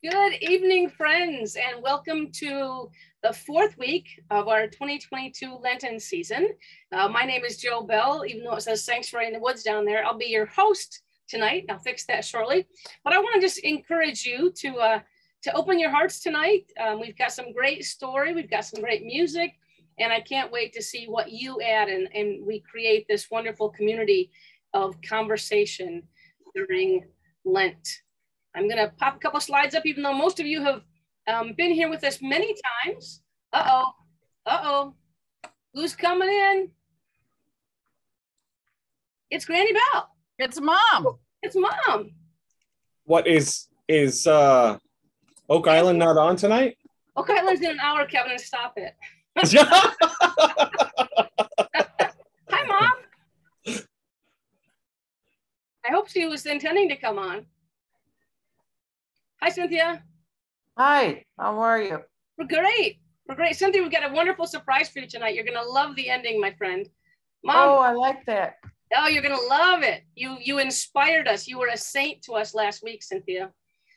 Good evening, friends, and welcome to the fourth week of our 2022 Lenten season. My name is Jo Bell, even though it says Sanctuary in the Woods down there. I'll be your host tonight. I'll fix that shortly. But I want to just encourage you to open your hearts tonight. We've got some great story. We've got some great music. And I can't wait to see what you add. And we create this wonderful community of conversation during Lent. I'm going to pop a couple slides up, even though most of you have been here with us many times. Uh-oh. Who's coming in? It's Granny Bell. It's Mom. It's Mom. What is Oak Island not on tonight? Oak Island's in an hour, Kevin. Stop it. Hi, Mom. I hope she was intending to come on. Hi, Cynthia. Hi, how are you? We're great. Cynthia, we've got a wonderful surprise for you tonight. You're going to love the ending, my friend. Mom. Oh, I like that. Oh, you're going to love it. You inspired us. You were a saint to us last week, Cynthia.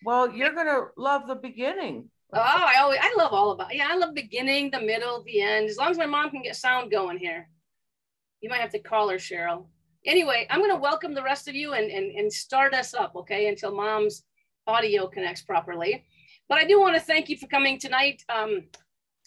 Well, you're going to love the beginning. Oh, I love all about it. Yeah, I love the beginning, the middle, the end. As long as my mom can get sound going here. You might have to call her, Cheryl. Anyway, I'm going to welcome the rest of you and start us up, okay, until Mom's audio connects properly. But I do want to thank you for coming tonight.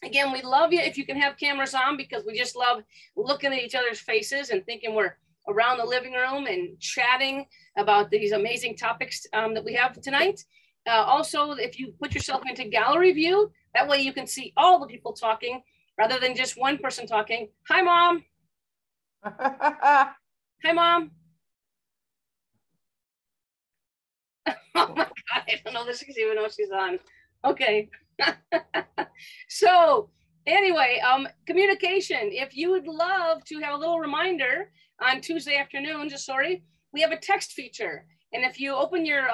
Again, we love you if you can have cameras on, because we just love looking at each other's faces and thinking we're around the living room and chatting about these amazing topics that we have tonight. Also, if you put yourself into gallery view, that way you can see all the people talking rather than just one person talking. Hi, Mom. Hi, Mom. Oh my God, I don't know this because even though she's on. Okay. So anyway, communication. If you would love to have a little reminder on Tuesday afternoons, we have a text feature. And if you open your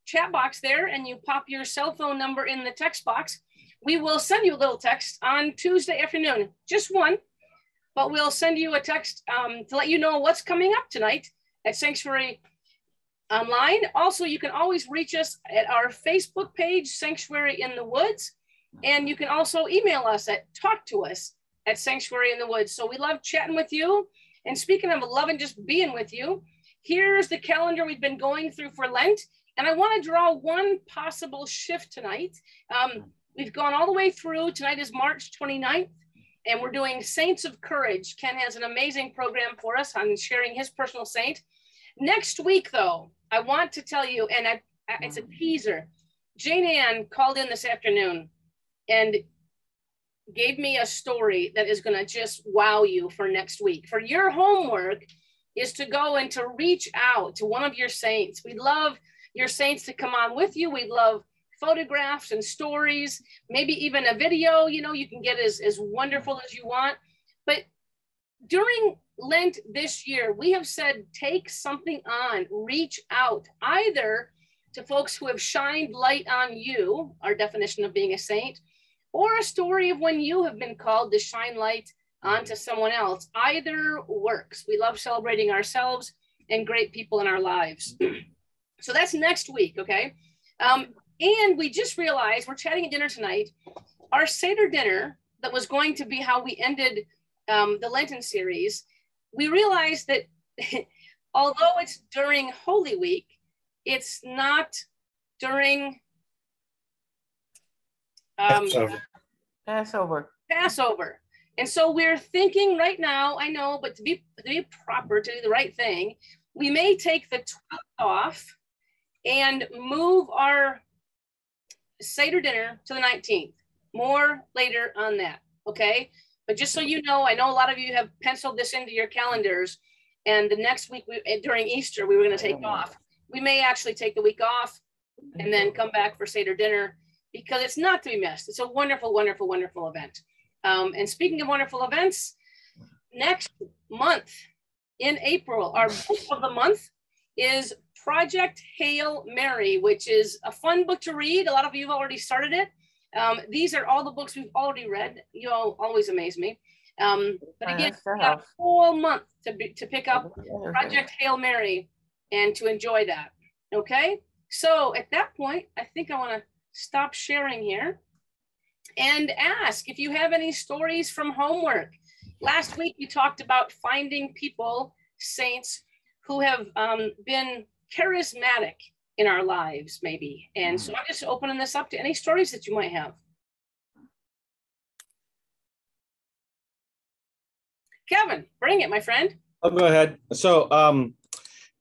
chat box there and you pop your cell phone number in the text box, we will send you a little text on Tuesday afternoon, just one, but we'll send you a text to let you know what's coming up tonight at Sanctuary Online. Also, you can always reach us at our Facebook page, Sanctuary in the Woods, and you can also email us at talktous@sanctuaryinthewoods. So we love chatting with you. And speaking of loving just being with you, here's the calendar we've been going through for Lent. And I want to draw one possible shift tonight. We've gone all the way through. Tonight is March 29th, and we're doing Saints of Courage. Ken has an amazing program for us on sharing his personal saint. Next week, though, I want to tell you, and it's a teaser. Jane Ann called in this afternoon and gave me a story that is going to just wow you for next week. For your homework is to go and to reach out to one of your saints. We'd love your saints to come on with you. We'd love photographs and stories, maybe even a video, you can get as wonderful as you want. But during Lent this year, we have said, take something on, reach out, either to folks who have shined light on you, our definition of being a saint, or a story of when you have been called to shine light onto someone else. Either works. We love celebrating ourselves and great people in our lives. So that's next week, okay? And we just realized, we're chatting at dinner tonight, our Seder dinner that was going to be how we ended the Lenten series, we realized that although it's during Holy Week, it's not during Passover. And so we're thinking right now, I know, but to be proper, to do the right thing, we may take the 12th off and move our Seder dinner to the 19th. More later on that, okay? But just so you know, I know a lot of you have penciled this into your calendars, and the next week during Easter, we were going to take off. We may actually take the week off and then come back for Seder dinner, because it's not to be missed. It's a wonderful, wonderful, wonderful event. And speaking of wonderful events, next month in April, our book of the month is Project Hail Mary, which is a fun book to read. A lot of you have already started it. These are all the books we've already read. You all always amaze me. But again, we got a whole month to pick up Project Hail Mary and to enjoy that. Okay, so at that point, I think I want to stop sharing here and ask if you have any stories from homework. Last week, we talked about finding people, saints, who have been charismatic in our lives, maybe. And so I'm just opening this up to any stories that you might have. Kevin, bring it, my friend. I'll go ahead. So,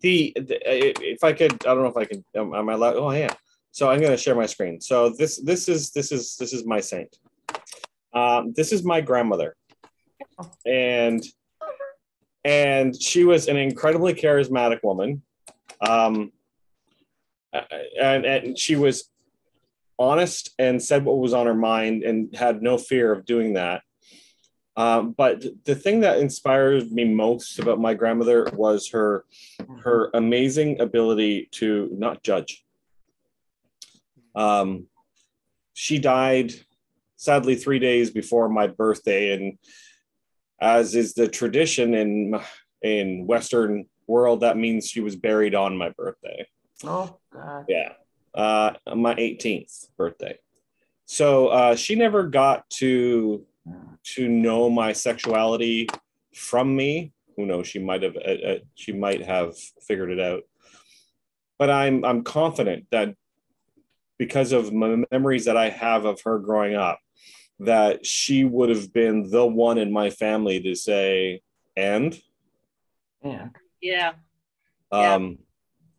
if I could, I don't know if I can. Am I allowed? Oh, yeah. So I'm going to share my screen. So this is my saint. This is my grandmother, and she was an incredibly charismatic woman, and she was honest and said what was on her mind and had no fear of doing that. But the thing that inspired me most about my grandmother was her amazing ability to not judge. She died sadly 3 days before my birthday, and as is the tradition in Western world, that means she was buried on my birthday. Oh, God. Yeah, my 18th birthday. So she never got to know my sexuality from me. Who knows? She might have figured it out. But I'm confident that because of my memories that I have of her growing up, that she would have been the one in my family to say, and? Yeah.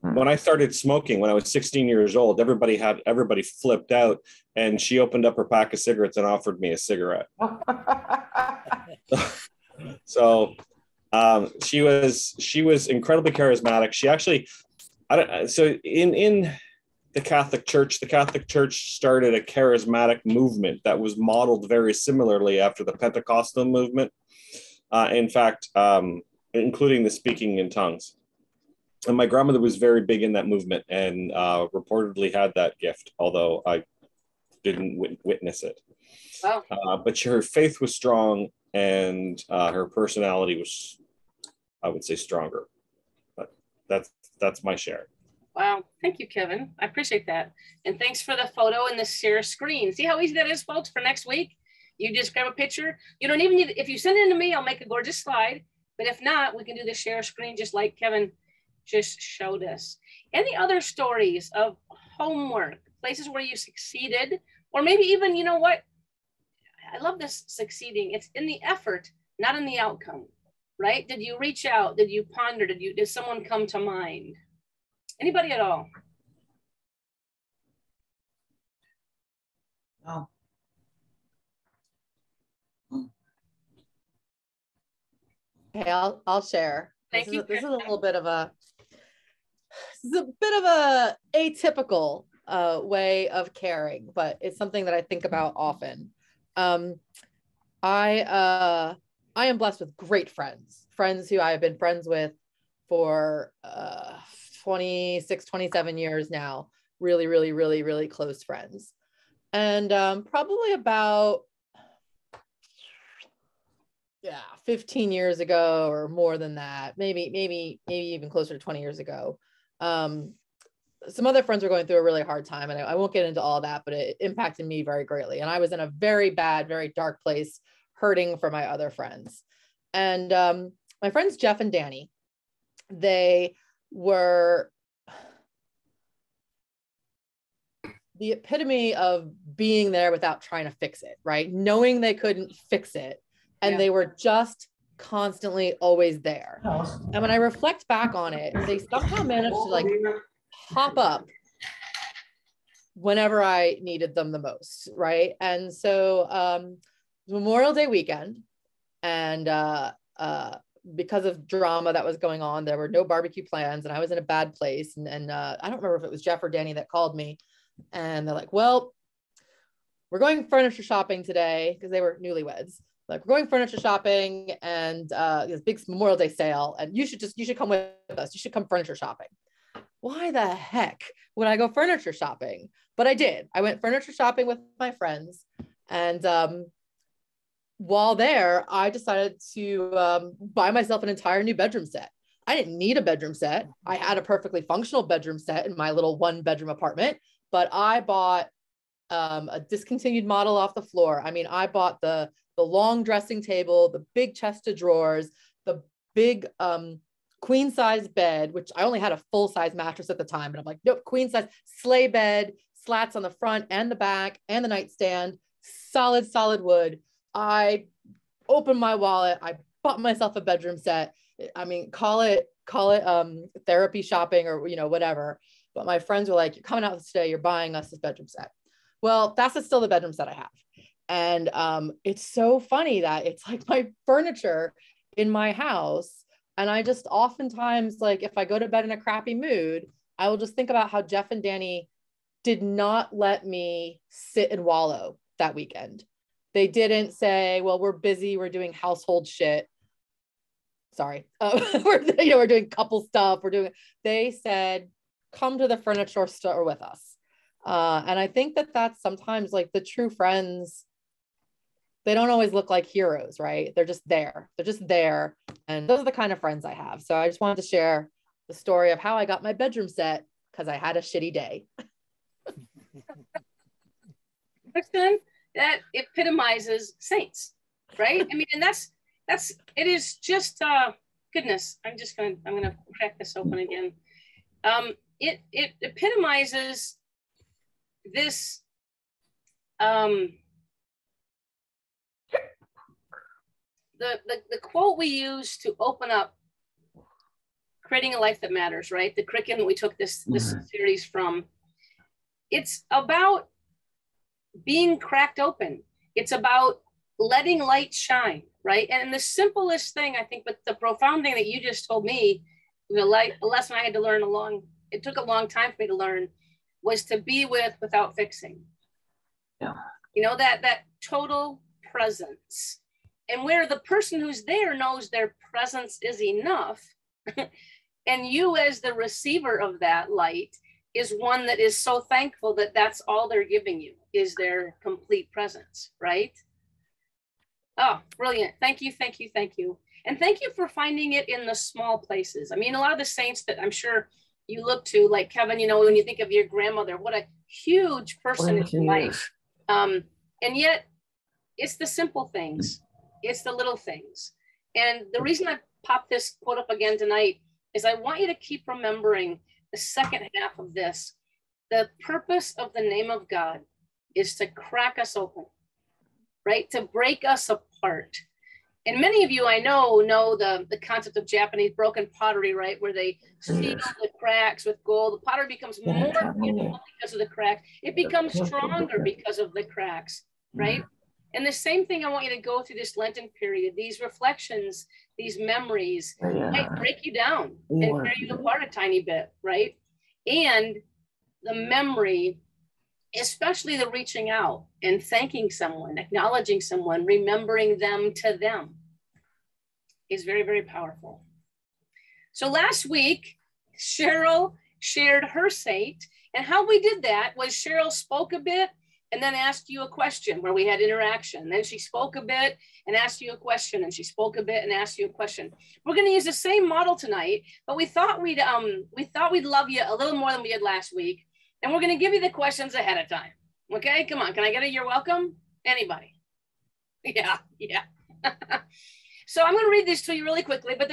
When I started smoking, when I was 16 years old, everybody flipped out, and she opened up her pack of cigarettes and offered me a cigarette. So she was incredibly charismatic. She actually, in the Catholic Church started a charismatic movement that was modeled very similarly after the Pentecostal movement. In fact, including the speaking in tongues. And my grandmother was very big in that movement and reportedly had that gift, although I didn't witness it. Wow. But her faith was strong, and her personality was, I would say, stronger. But that's my share. Wow. Thank you, Kevin. I appreciate that. And thanks for the photo and the share screen. See how easy that is, folks, for next week? You just grab a picture. You don't even need, if you send it to me, I'll make a gorgeous slide. But if not, we can do the share screen just like Kevin just showed us. Any other stories of homework, places where you succeeded, or maybe even, you know what? I love this succeeding. It's in the effort, not in the outcome, right? Did you reach out? Did you ponder? Did someone come to mind? Anybody at all? Oh. Okay, I'll share. Thank you. This is a little bit of a atypical way of caring, but it's something that I think about often. I am blessed with great friends who I have been friends with for 26, 27 years now. Really, really, really, really close friends. And probably about 15 years ago or more than that, maybe even closer to 20 years ago. Some other friends were going through a really hard time, and I won't get into all that, but it impacted me very greatly. And I was in a very bad, very dark place, hurting for my other friends. And my friends, Jeff and Danny, they were the epitome of being there without trying to fix it, right? Knowing they couldn't fix it. And they were just constantly always there. And when I reflect back on it, they somehow managed to like pop up whenever I needed them the most, right? And so Memorial Day weekend, and because of drama that was going on, there were no barbecue plans, and I was in a bad place. And I don't remember if it was Jeff or Danny that called me, and they're like, well, we're going furniture shopping today, because they were newlyweds. Like, we're going furniture shopping, and this big Memorial Day sale, and you should come with us. You should come furniture shopping. Why the heck would I go furniture shopping? But I did. I went furniture shopping with my friends, and while there, I decided to buy myself an entire new bedroom set. I didn't need a bedroom set. I had a perfectly functional bedroom set in my little 1-bedroom apartment, but I bought a discontinued model off the floor. I mean, I bought the long dressing table, the big chest of drawers, the big queen size bed, which I only had a full size mattress at the time. And I'm like, nope, queen size sleigh bed, slats on the front and the back and the nightstand, solid wood. I opened my wallet. I bought myself a bedroom set. I mean, call it therapy shopping or, you know, whatever. But my friends were like, you're coming out today, you're buying us this bedroom set. Well, that's still the bedroom set I have. And it's so funny that it's like my furniture in my house. And I just oftentimes, like, if I go to bed in a crappy mood, I will just think about how Jeff and Danny did not let me sit and wallow that weekend. They didn't say, well, we're busy, we're doing household shit. Sorry. We're doing couple stuff. They said, come to the furniture store with us. And I think that that's sometimes like the true friends, they don't always look like heroes, right? They're just there. And those are the kind of friends I have. So I just wanted to share the story of how I got my bedroom set because I had a shitty day. Kristen, that epitomizes saints, right? I mean, and it is just, goodness, I'm gonna crack this open again. It epitomizes this, the quote we use to open up Creating a Life That Matters, right? The curriculum we took this series from. It's about being cracked open. It's about letting light shine, right? And the simplest thing, I think, but the profound thing that you just told me, a lesson I had to learn it took a long time for me to learn, was to be without fixing. Yeah. You know, that total presence. And where the person who's there knows their presence is enough, and you as the receiver of that light is one that is so thankful that that's all they're giving you is their complete presence, right? Oh, brilliant. Thank you. And thank you for finding it in the small places. I mean, a lot of the saints that I'm sure you look to, like Kevin, you know, when you think of your grandmother, what a huge person in your life. And yet it's the simple things. It's the little things. And the reason I popped this quote up again tonight is I want you to keep remembering the second half of this. The purpose of the name of God is to crack us open, right? To break us apart. And many of you I know the concept of Japanese broken pottery, right? Where they seal the cracks with gold. The pottery becomes more beautiful because of the cracks. It becomes stronger because of the cracks, right? And the same thing I want you to go through this Lenten period. These reflections, these memories might break you down and tear you apart a tiny bit, right? And the memory, especially the reaching out and thanking someone, acknowledging someone, remembering them to them, is very, very powerful. So last week, Cheryl shared her saint, and how we did that was Cheryl spoke a bit and then asked you a question where we had interaction. Then she spoke a bit and asked you a question, and she spoke a bit and asked you a question. We're going to use the same model tonight, but we thought we'd love you a little more than we did last week, and we're going to give you the questions ahead of time. Okay, come on. Can I get a you're welcome? Anybody? Yeah. So I'm going to read these to you really quickly, but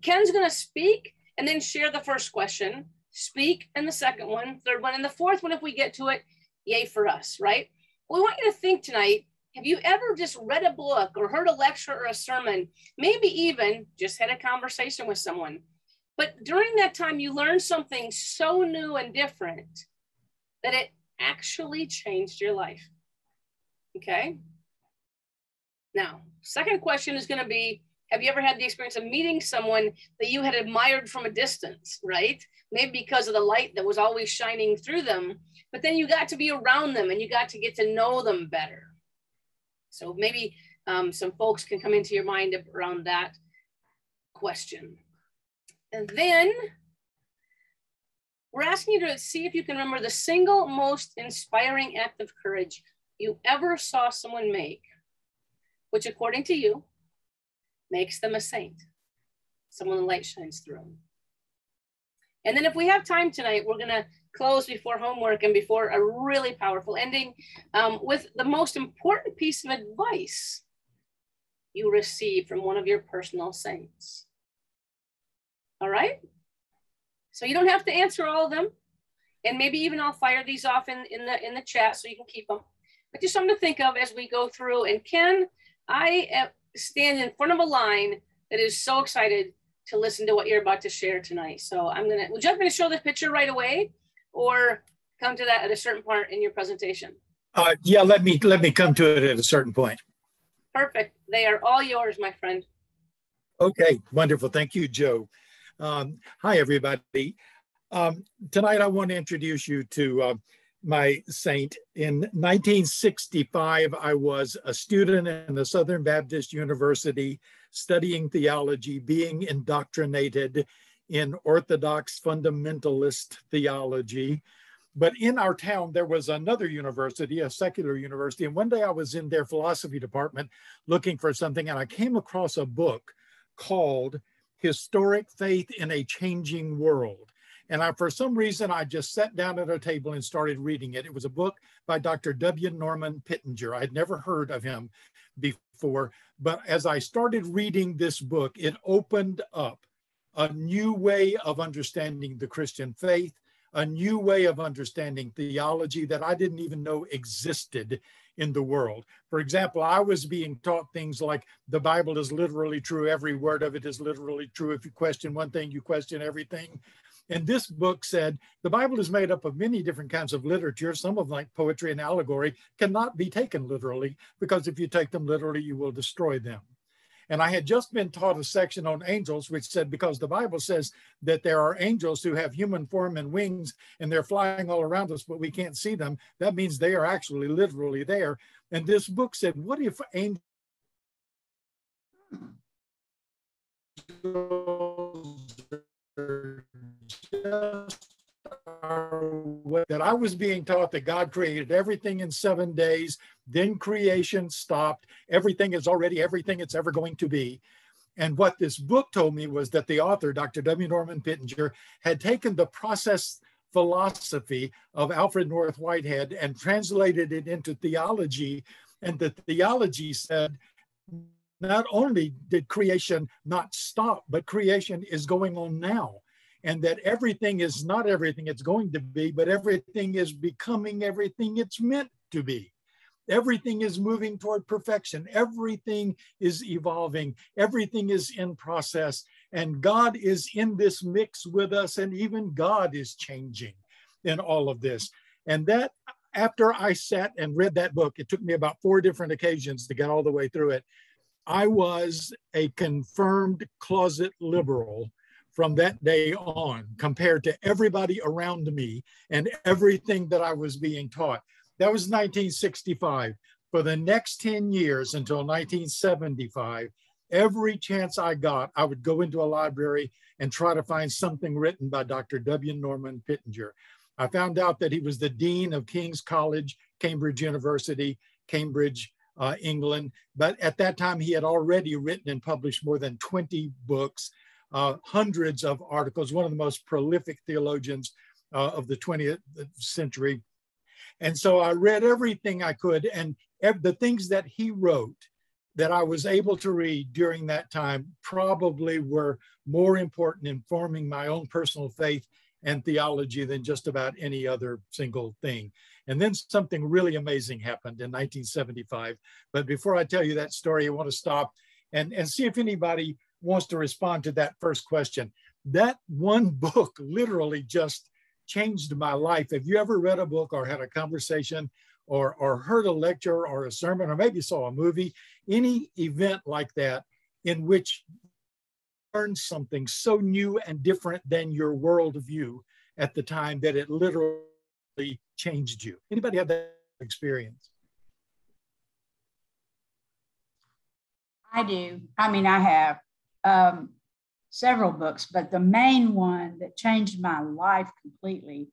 Ken's going to speak and then share the first question, speak and the second one, third one, and the fourth one, if we get to it, yay for us, right? We want you to think tonight, have you ever just read a book or heard a lecture or a sermon, maybe even just had a conversation with someone, but during that time you learned something so new and different that it actually changed your life? Okay. Now, second question is going to be, have you ever had the experience of meeting someone that you had admired from a distance, right? Maybe because of the light that was always shining through them, but then you got to be around them and you got to get to know them better. So maybe some folks can come into your mind around that question. And then we're asking you to see if you can remember the single most inspiring act of courage you ever saw someone make, which according to you makes them a saint, someone the light shines through. And then if we have time tonight, we're going to close before homework and before a really powerful ending with the most important piece of advice you received from one of your personal saints. All right? So you don't have to answer all of them. And maybe even I'll fire these off in the chat so you can keep them. But just something to think of as we go through. And Ken, I stand in front of a line that is so excited to listen to what you're about to share tonight. So would you like me to show the picture right away or come to that at a certain part in your presentation? Yeah, let me come to it at a certain point. Perfect. They are all yours, my friend. Okay, wonderful. Thank you, Joe. Hi, everybody. Tonight, I want to introduce you to my saint. In 1965, I was a student in the Southern Baptist University studying theology, being indoctrinated in Orthodox fundamentalist theology. But in our town, there was another university, a secular university. And one day I was in their philosophy department looking for something, and I came across a book called Historic Faith in a Changing World. And for some reason, I just sat down at a table and started reading it. It was a book by Dr. W. Norman Pittenger. I'd never heard of him before, but as I started reading this book, it opened up a new way of understanding the Christian faith, a new way of understanding theology that I didn't even know existed in the world. For example, I was being taught things like the Bible is literally true. Every word of it is literally true. If you question one thing, you question everything. And this book said the Bible is made up of many different kinds of literature. Some of them, like poetry and allegory, cannot be taken literally, because if you take them literally, you will destroy them. And I had just been taught a section on angels, which said, because the Bible says that there are angels who have human form and wings, and they're flying all around us, but we can't see them. That means they are actually literally there. And this book said, what if angels that I was being taught that God created everything in 7 days, then creation stopped. Everything is already everything it's ever going to be. And what this book told me was that the author, Dr. W. Norman Pittenger, had taken the process philosophy of Alfred North Whitehead and translated it into theology. And the theology said, not only did creation not stop, but creation is going on now. And that everything is not everything it's going to be, but everything is becoming everything it's meant to be. Everything is moving toward perfection. Everything is evolving. Everything is in process. And God is in this mix with us. And even God is changing in all of this. And that, after I sat and read that book, it took me about 4 different occasions to get all the way through it. I was a confirmed closet liberal from that day on, compared to everybody around me and everything that I was being taught. That was 1965. For the next 10 years until 1975, every chance I got, I would go into a library and try to find something written by Dr. W. Norman Pittenger. I found out that he was the Dean of King's College, Cambridge University, Cambridge, England. But at that time, he had already written and published more than 20 books, hundreds of articles, one of the most prolific theologians of the 20th century. And so I read everything I could, and the things that he wrote that I was able to read during that time probably were more important in forming my own personal faith and theology than just about any other single thing. And then something really amazing happened in 1975. But before I tell you that story, I want to stop and see if anybody wants to respond to that first question. That one book literally just changed my life. Have you ever read a book or had a conversation or heard a lecture or a sermon or maybe saw a movie, any event like that in which you learned something so new and different than your worldview at the time that it literally changed you? Anybody have that experience? I do. I mean, I have several books, but the main one that changed my life completely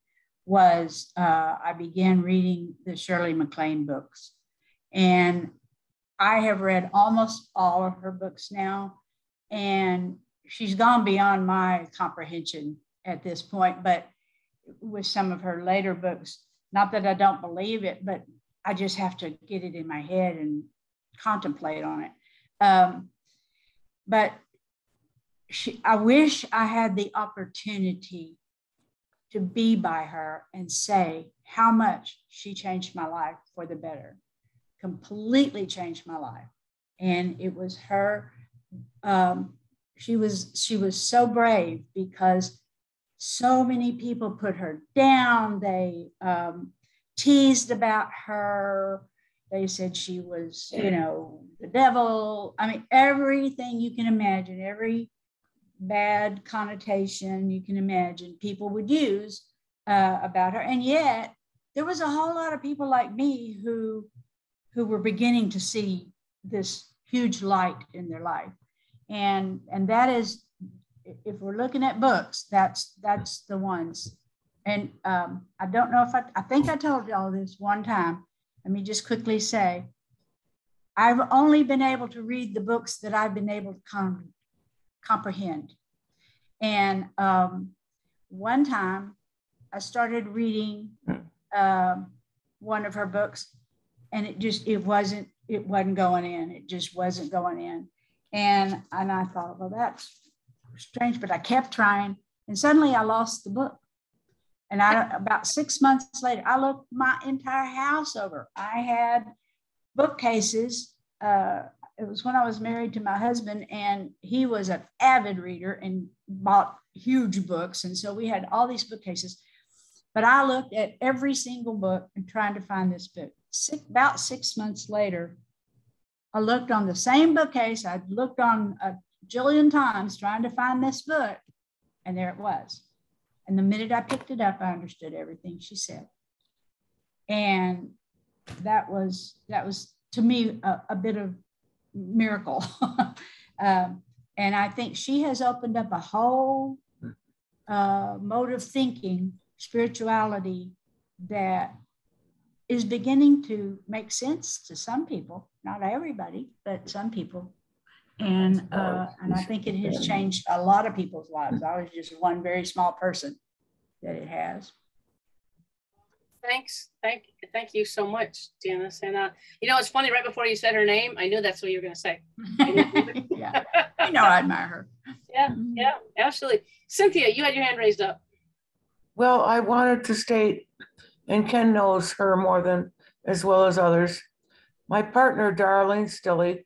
was I began reading the Shirley MacLaine books. And I have read almost all of her books now, and she's gone beyond my comprehension at this point. But with some of her later books. Not that I don't believe it, but I just have to get it in my head and contemplate on it. But I wish I had the opportunity to be by her and say how much she changed my life for the better, completely changed my life. And it was her, she was so brave, because so many people put her down. They teased about her. They said she was, you know, the devil. I mean, everything you can imagine, every bad connotation you can imagine people would use about her. And yet there was a whole lot of people like me who were beginning to see this huge light in their life. And that is, if we're looking at books, that's the ones. And I don't know if I think I told y'all this one time. Let me just quickly say, I've only been able to read the books that I've been able to comprehend. And one time I started reading one of her books, and it wasn't going in. It just wasn't going in. And I thought, well, that's strange, but I kept trying, and suddenly I lost the book. And about 6 months later, I looked my entire house over. I had bookcases. It was when I was married to my husband, and he was an avid reader and bought huge books. And so we had all these bookcases, but I looked at every single book and trying to find this book. About 6 months later, I looked on the same bookcase I'd looked on a jillion times trying to find this book, and there it was. And the minute I picked it up, I understood everything she said. And that was to me a bit of miracle. And I think she has opened up a whole mode of thinking, spirituality, that is beginning to make sense to some people, not everybody, but some people. And I think it has changed a lot of people's lives. I was just one very small person that it has. Thanks. Thank you so much, Janice. And you know, it's funny, right before you said her name, I knew that's what you were going to say. Yeah, I know, I admire her. Yeah, absolutely. Cynthia, you had your hand raised up. Well, I wanted to state, and Ken knows her more than as well as others. My partner, Darlene Stilley,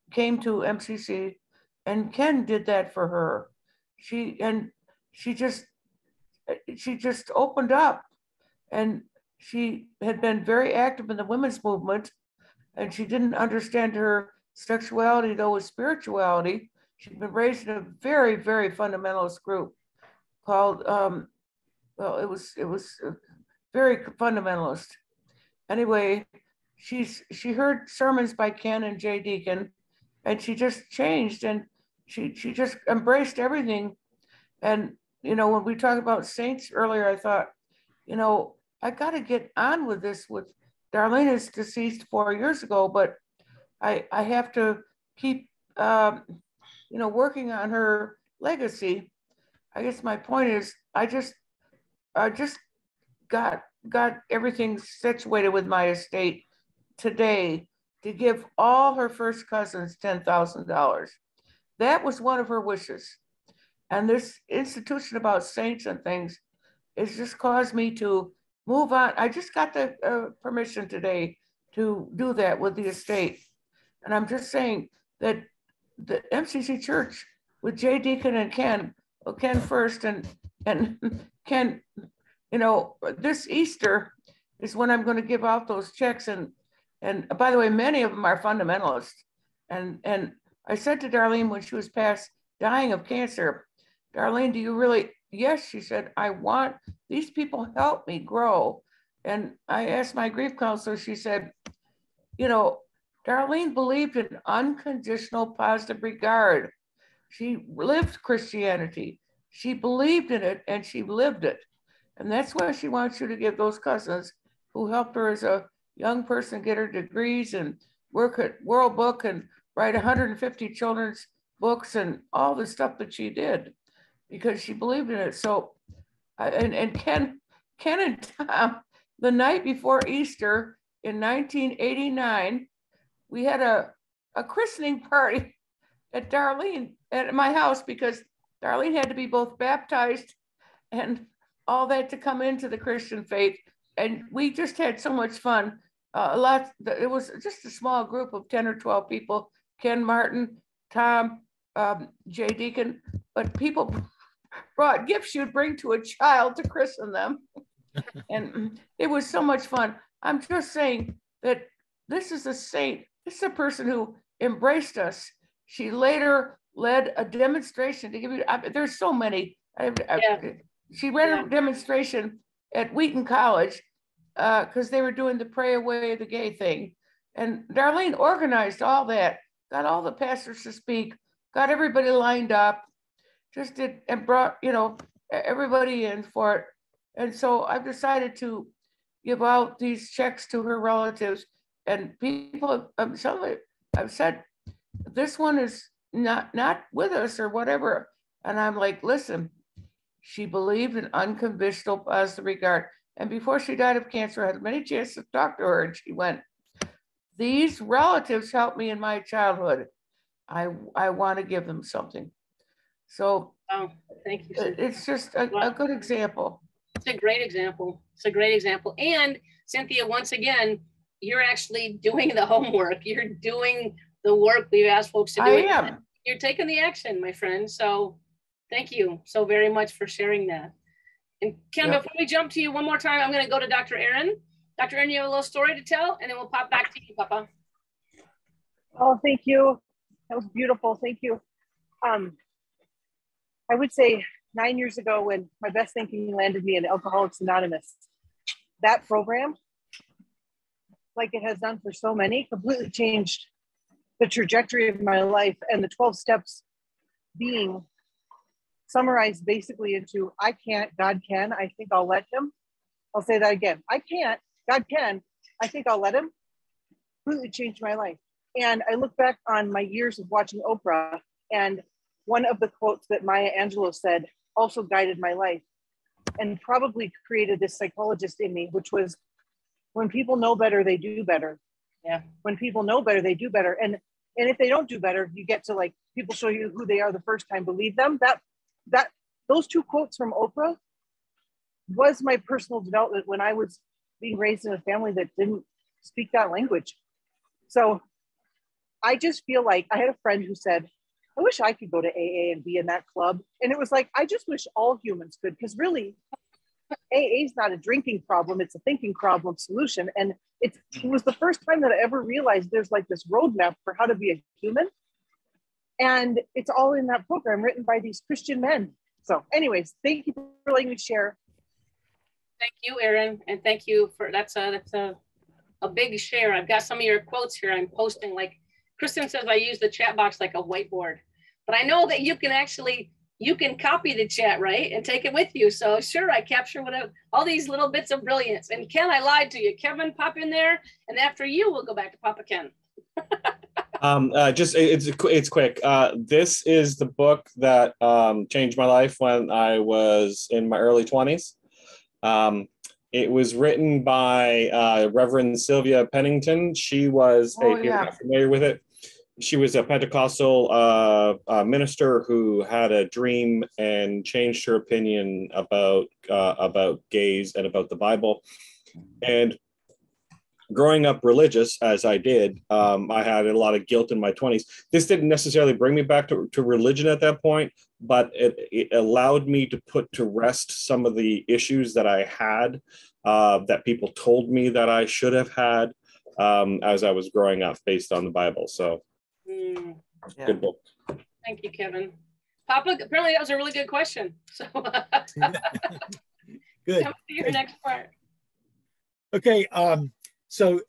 came to MCC, and Ken did that for her. She just opened up, and she had been very active in the women's movement, and she didn't understand her sexuality, though, as spirituality. She'd been raised in a very, very fundamentalist group called, it was very fundamentalist. Anyway, she heard sermons by Ken and Jay Deacon, and she just changed, and she just embraced everything. And, you know, when we talked about saints earlier, I thought, you know, I got to get on with this. With Darlene is deceased 4 years ago, but I have to keep, you know, working on her legacy. I guess my point is, I just got everything situated with my estate today to give all her first cousins $10,000. That was one of her wishes. And this institution about saints and things has just caused me to move on. I just got the permission today to do that with the estate. And I'm just saying that the MCC Church with Jay Deacon and Ken, well, Ken first, and Ken, you know, this Easter is when I'm going to give out those checks. And by the way, many of them are fundamentalists. And I said to Darlene when she was past dying of cancer, Darlene, do you really? Yes, she said, I want these people help me grow. And I asked my grief counselor, she said, you know, Darlene believed in unconditional positive regard. She lived Christianity. She believed in it and she lived it. And that's why she wants you to give those cousins who helped her as a young person get her degrees and work at World Book and write 150 children's books and all the stuff that she did, because she believed in it. So and Ken and Tom, the night before Easter in 1989, we had a christening party at Darlene at my house, because Darlene had to be both baptized and all that to come into the Christian faith. And we just had so much fun. It was just a small group of 10 or 12 people, Ken Martin, Tom, Jay Deacon, but people brought gifts you'd bring to a child to christen them. And it was so much fun. I'm just saying that this is a saint. This is a person who embraced us. She later led a demonstration to give you, there's so many. She ran a demonstration at Wheaton College because they were doing the Pray Away the Gay thing. And Darlene organized all that, got all the pastors to speak, got everybody lined up, just did, and brought, everybody in for it. And so I've decided to give out these checks to her relatives, and people, I've said, this one is not with us or whatever. And I'm like, listen, she believed in unconditional positive regard. And before she died of cancer, I had many chances to talk to her, and she went, these relatives helped me in my childhood. I want to give them something. So thank you. It's just a good example. It's a great example. It's a great example. And Cynthia, once again, you're actually doing the homework. You're doing the work we've asked folks to do. I am. You're taking the action, my friend. So thank you so very much for sharing that. And Ken, before we jump to you one more time, I'm going to go to Dr. Aaron. Dr. Aaron, you have a little story to tell, and then we'll pop back to you, Papa. Oh, thank you. That was beautiful. Thank you. I would say 9 years ago, when my best thinking landed me in Alcoholics Anonymous, that program, like it has done for so many, completely changed the trajectory of my life, and the 12 steps being summarized basically into, I can't, God can, I think I'll let him. I'll say that again. I can't, God can, I think I'll let him. Completely changed my life. And I look back on my years of watching Oprah, and one of the quotes that Maya Angelou said also guided my life and probably created this psychologist in me, which was, when people know better, they do better. Yeah. When people know better, they do better. And if they don't do better, you get to, like, people show you who they are the first time, believe them. Those two quotes from Oprah was my personal development when I was being raised in a family that didn't speak that language. So I just feel like, I had a friend who said, I wish I could go to AA and be in that club. And it was like, I just wish all humans could, because really, AA is not a drinking problem, it's a thinking problem solution. And it was the first time that I ever realized there's like this roadmap for how to be a human. And it's all in that program written by these Christian men. So anyways, thank you for letting me share. Thank you, Aaron. And thank you for, that's a big share. I've got some of your quotes here I'm posting. Like Kristen says, I use the chat box like a whiteboard, but I know that you can copy the chat, right? And take it with you. So sure, I capture all these little bits of brilliance. And Ken, I lied to you. Kevin, pop in there. And after you, we'll go back to Papa Ken. It's quick. This is the book that changed my life when I was in my early 20s. It was written by Reverend Sylvia Pennington. She was, if you're not familiar with it, she was a Pentecostal minister who had a dream and changed her opinion about gays and about the Bible. And growing up religious, as I did, I had a lot of guilt in my 20s. This didn't necessarily bring me back to religion at that point, but it allowed me to put to rest some of the issues that I had, that people told me that I should have had as I was growing up based on the Bible. So good book. Thank you, Kevin. Papa, apparently that was a really good question. So good. Come to your next part. Okay. So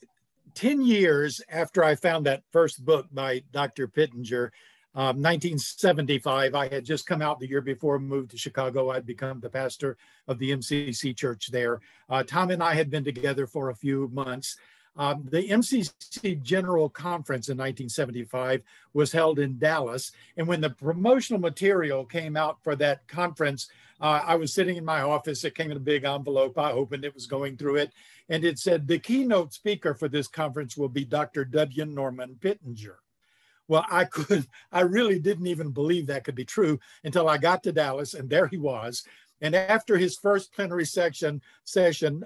10 years after I found that first book by Dr. Pittenger, 1975, I had just come out the year before, moved to Chicago. I'd become the pastor of the MCC church there. Tom and I had been together for a few months. The MCC General Conference in 1975 was held in Dallas. And when the promotional material came out for that conference, I was sitting in my office. It came in a big envelope. I opened it, was going through it. And it said, the keynote speaker for this conference will be Dr. W. Norman Pittenger. Well, I really didn't even believe that could be true until I got to Dallas, and there he was. And after his first plenary session,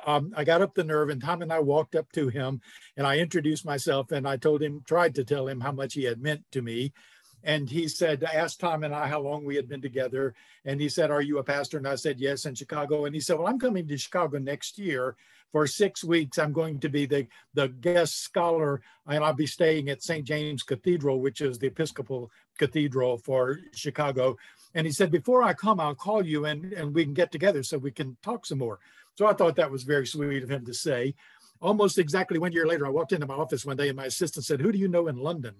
I got up the nerve, and Tom and I walked up to him, and I introduced myself, and I tried to tell him how much he had meant to me. And he said, asked Tom and I how long we had been together. And he said, are you a pastor? And I said, yes, in Chicago. And he said, well, I'm coming to Chicago next year for 6 weeks. I'm going to be the guest scholar, and I'll be staying at St. James Cathedral, which is the Episcopal Cathedral for Chicago. And he said, before I come, I'll call you and we can get together so we can talk some more. So I thought that was very sweet of him to say. Almost exactly 1 year later, I walked into my office one day and my assistant said, who do you know in London?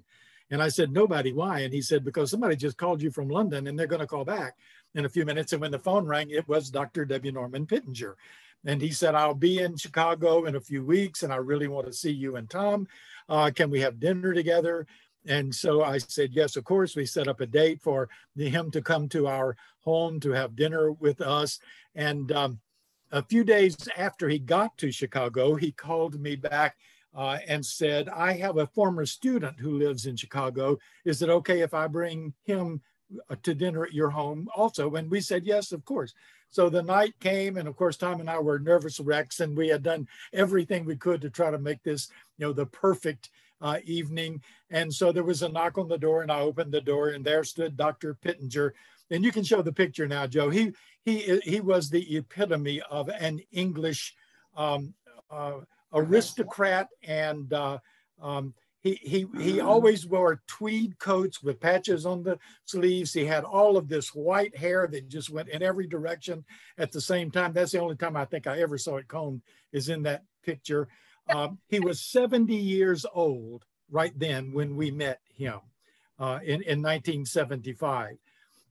And I said, nobody. Why? And he said, because somebody just called you from London and they're going to call back in a few minutes. And when the phone rang, it was Dr. W. Norman Pittenger. And he said, I'll be in Chicago in a few weeks and I really want to see you and Tom. Can we have dinner together? And so I said, yes, of course. We set up a date for him to come to our home to have dinner with us. And a few days after he got to Chicago, he called me back and said, I have a former student who lives in Chicago. Is it okay if I bring him to dinner at your home also? And we said, yes, of course. So the night came, and of course, Tom and I were nervous wrecks, and we had done everything we could to try to make this, the perfect evening. And so there was a knock on the door, and I opened the door, and there stood Dr. Pittenger. And you can show the picture now, Joe. He was the epitome of an English aristocrat, and he always wore tweed coats with patches on the sleeves. He had all of this white hair that just went in every direction at the same time. That's the only time I think I ever saw it combed, is in that picture. He was 70 years old right then when we met him in 1975.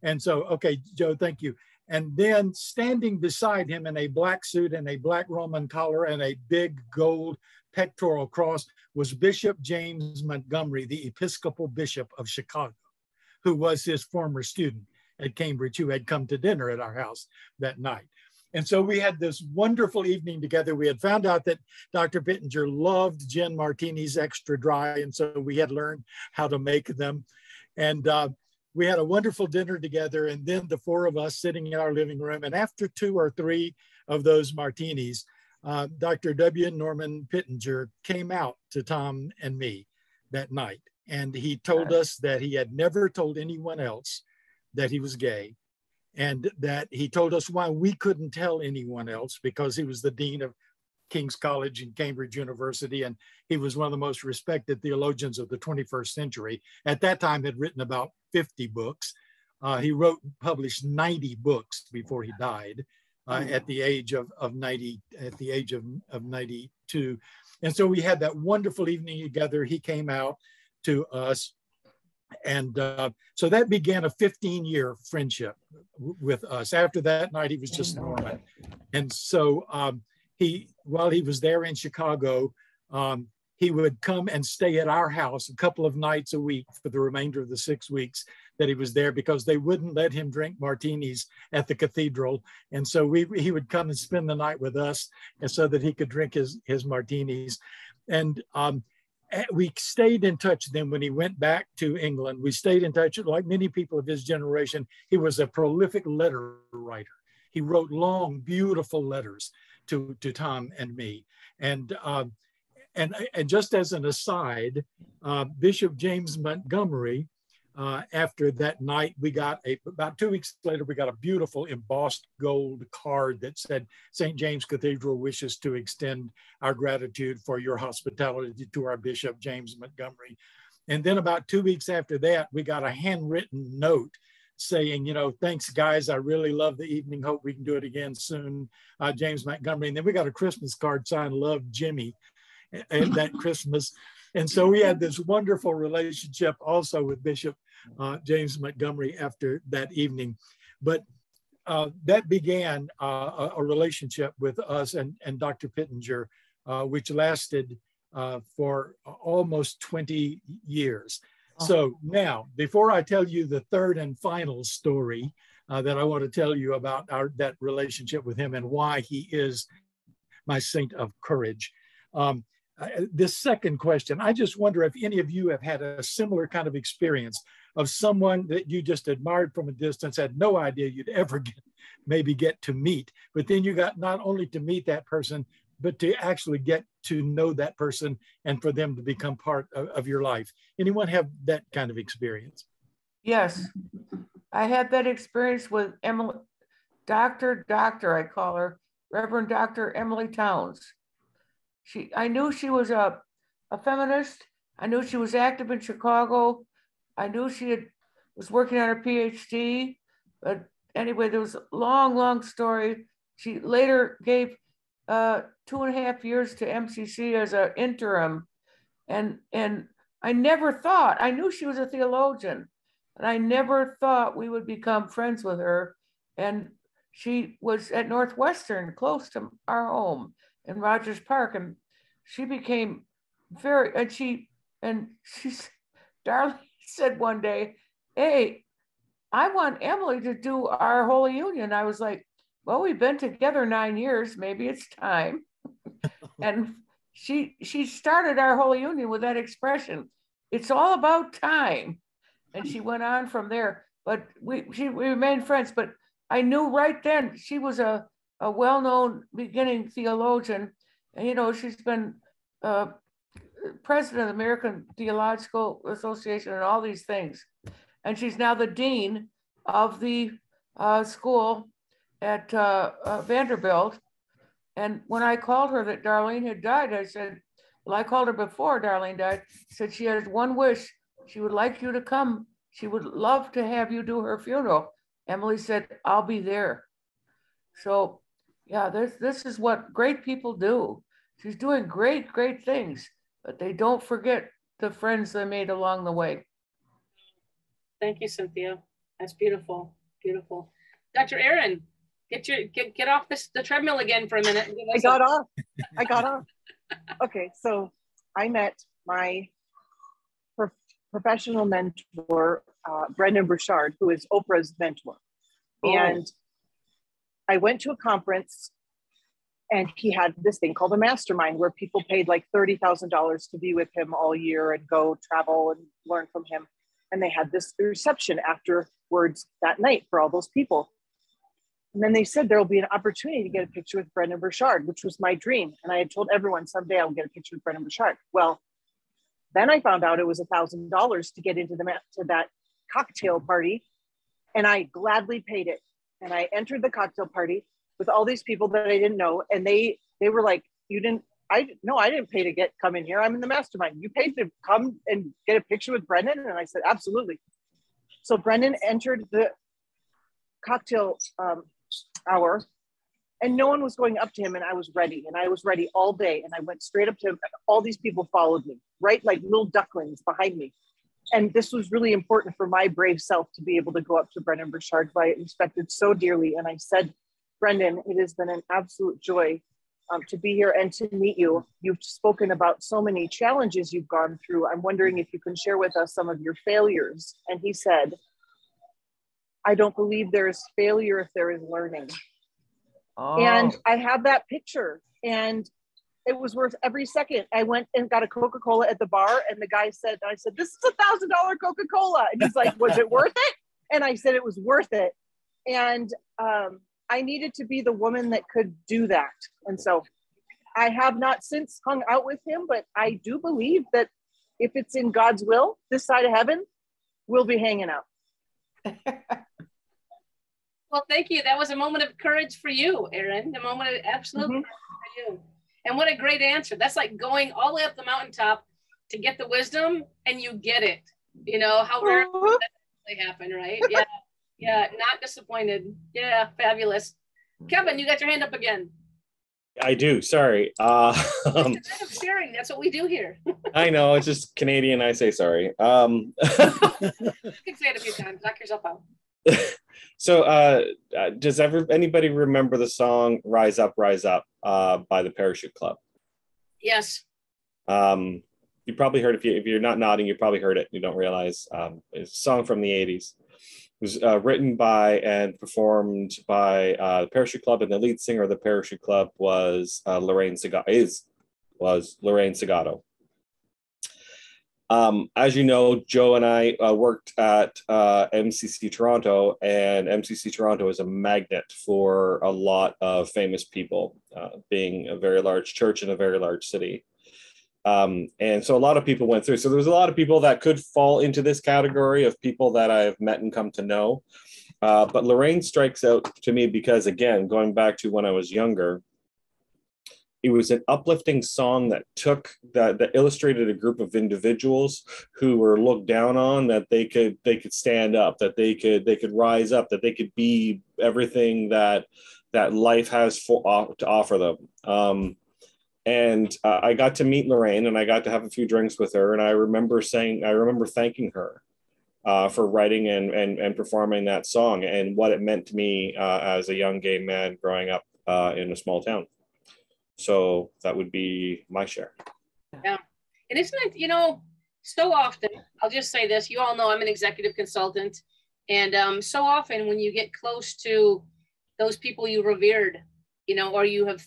And so, okay, Joe, thank you. And then standing beside him in a black suit and a black Roman collar and a big gold pectoral cross was Bishop James Montgomery, the Episcopal Bishop of Chicago, who was his former student at Cambridge, who had come to dinner at our house that night. And so we had this wonderful evening together. We had found out that Dr. Pittenger loved gin martinis extra dry, and so we had learned how to make them. And we had a wonderful dinner together, and then the four of us sitting in our living room. And after 2 or 3 of those martinis, Dr. W. Norman Pittenger came out to Tom and me that night. And he told us that he had never told anyone else that he was gay, and that he told us why we couldn't tell anyone else, because he was the dean of King's College and Cambridge University, and he was one of the most respected theologians of the 21st century. At that time, had written about 50 books. He published 90 books before he died at the age of 90, at the age of 92. And so we had that wonderful evening together. He came out to us. And so that began a 15-year friendship with us. After that night, he was just Norman. And so while he was there in Chicago, he would come and stay at our house a couple of nights a week for the remainder of the 6 weeks that he was there, because they wouldn't let him drink martinis at the cathedral. And so he would come and spend the night with us, and so that he could drink his martinis. And we stayed in touch then when he went back to England. We stayed in touch. Like many people of his generation, he was a prolific letter writer. He wrote long, beautiful letters to Tom and me. And just as an aside, Bishop James Montgomery, after that night, we got about 2 weeks later, we got a beautiful embossed gold card that said, St. James Cathedral wishes to extend our gratitude for your hospitality to our Bishop James Montgomery. And then about 2 weeks after that, we got a handwritten note saying, thanks guys, I really love the evening, hope we can do it again soon, James Montgomery. And then we got a Christmas card signed, Love, Jimmy, and that Christmas. And so we had this wonderful relationship also with Bishop James Montgomery after that evening. But that began a relationship with us and Dr. Pittenger, which lasted for almost 20 years. So now, before I tell you the third and final story that I want to tell you about that relationship with him and why he is my saint of courage. This second question, I just wonder if any of you have had a similar kind of experience of someone that you just admired from a distance, had no idea you'd ever maybe get to meet, but then you got not only to meet that person, but to actually get to know that person and for them to become part of your life. Anyone have that kind of experience? Yes, I had that experience with Emily, Doctor, I call her, Reverend Dr. Emily Towns. I knew she was a feminist. I knew she was active in Chicago. I knew she was working on her PhD. But anyway, there was a long, long story. She later gave 2.5 years to MCC as an interim. And I never thought, I knew she was a theologian, and I never thought we would become friends with her. And she was at Northwestern, close to our home in Rogers Park. And she became Darlene said one day, hey, I want Emily to do our Holy Union. I was like, well, we've been together 9 years, maybe it's time. And she started our Holy Union with that expression, it's all about time. And she went on from there, but we remained friends. But I knew right then she was a well-known beginning theologian. And, you know, she's been president of the American Theological Association and all these things. And she's now the dean of the school at Vanderbilt. And when I called her that Darlene had died, I said, well, I called her before Darlene died, said she has one wish. She would like you to come. She would love to have you do her funeral. Emily said, I'll be there. So yeah, this is what great people do. She's doing great, great things, but they don't forget the friends they made along the way. Thank you, Cynthia. That's beautiful, beautiful. Dr. Aaron, get off the treadmill again for a minute. I got off. Okay, so I met my professional mentor, Brendan Burchard, who is Oprah's mentor. Oh. And I went to a conference and he had this thing called a mastermind where people paid like $30,000 to be with him all year and go travel and learn from him. And they had this reception afterwards that night for all those people. And then they said there'll be an opportunity to get a picture with Brendan Burchard, which was my dream. And I had told everyone someday I'll get a picture with Brendan Burchard. Well, then I found out it was $1,000 to get into that cocktail party. And I gladly paid it. And I entered the cocktail party with all these people that I didn't know. And they were like, I didn't pay to come in here. I'm in the mastermind. You paid to come and get a picture with Brendan? And I said, absolutely. So Brendan entered the cocktail hour and no one was going up to him, and I was ready. And I was ready all day. And I went straight up to him. All these people followed me, right? Like little ducklings behind me. And this was really important for my brave self to be able to go up to Brendan Burchard, who I respected so dearly. And I said, Brendan, it has been an absolute joy to be here and to meet you. You've spoken about so many challenges you've gone through. I'm wondering if you can share with us some of your failures. And he said, I don't believe there is failure if there is learning. Oh. And I have that picture, and it was worth every second. I went and got a Coca-Cola at the bar, and the guy said, I said, this is $1,000 Coca-Cola. And he's like, was it worth it? And I said, it was worth it. And I needed to be the woman that could do that. And so I have not since hung out with him, but I do believe that if it's in God's will, this side of heaven, we'll be hanging out. Well, thank you. That was a moment of courage for you, Aaron. A moment of absolute courage for you. And what a great answer. That's like going all the way up the mountaintop to get the wisdom, and you get it. You know, how rarely does that happen, right? Yeah. Yeah, not disappointed. Yeah, fabulous. Kevin, you got your hand up again. I do, sorry. Sharing, that's what we do here. I know, it's just Canadian, I say sorry. You can say it a few times, knock yourself out. So does anybody remember the song Rise Up by the Parachute Club? Yes. You probably heard, if you're not nodding, you probably heard it. You don't realize. It's a song from the 80s. It was written by and performed by the Parachute Club, and the lead singer of the Parachute Club was Lorraine Segato. As you know, Joe and I worked at MCC Toronto, and MCC Toronto is a magnet for a lot of famous people, being a very large church in a very large city. And so a lot of people went through. So there was a lot of people that could fall into this category of people that I've met and come to know. But Lorraine strikes out to me because, again, going back to when I was younger, it was an uplifting song that illustrated a group of individuals who were looked down on, that they could stand up, that they could rise up, that they could be everything that life has to offer them. And I got to meet Lorraine, and I got to have a few drinks with her, and I remember thanking her for writing and performing that song, and what it meant to me as a young gay man growing up in a small town. So that would be my share. Yeah. And isn't it, so often, I'll just say this, you all know I'm an executive consultant. And so often when you get close to those people you revered, or you have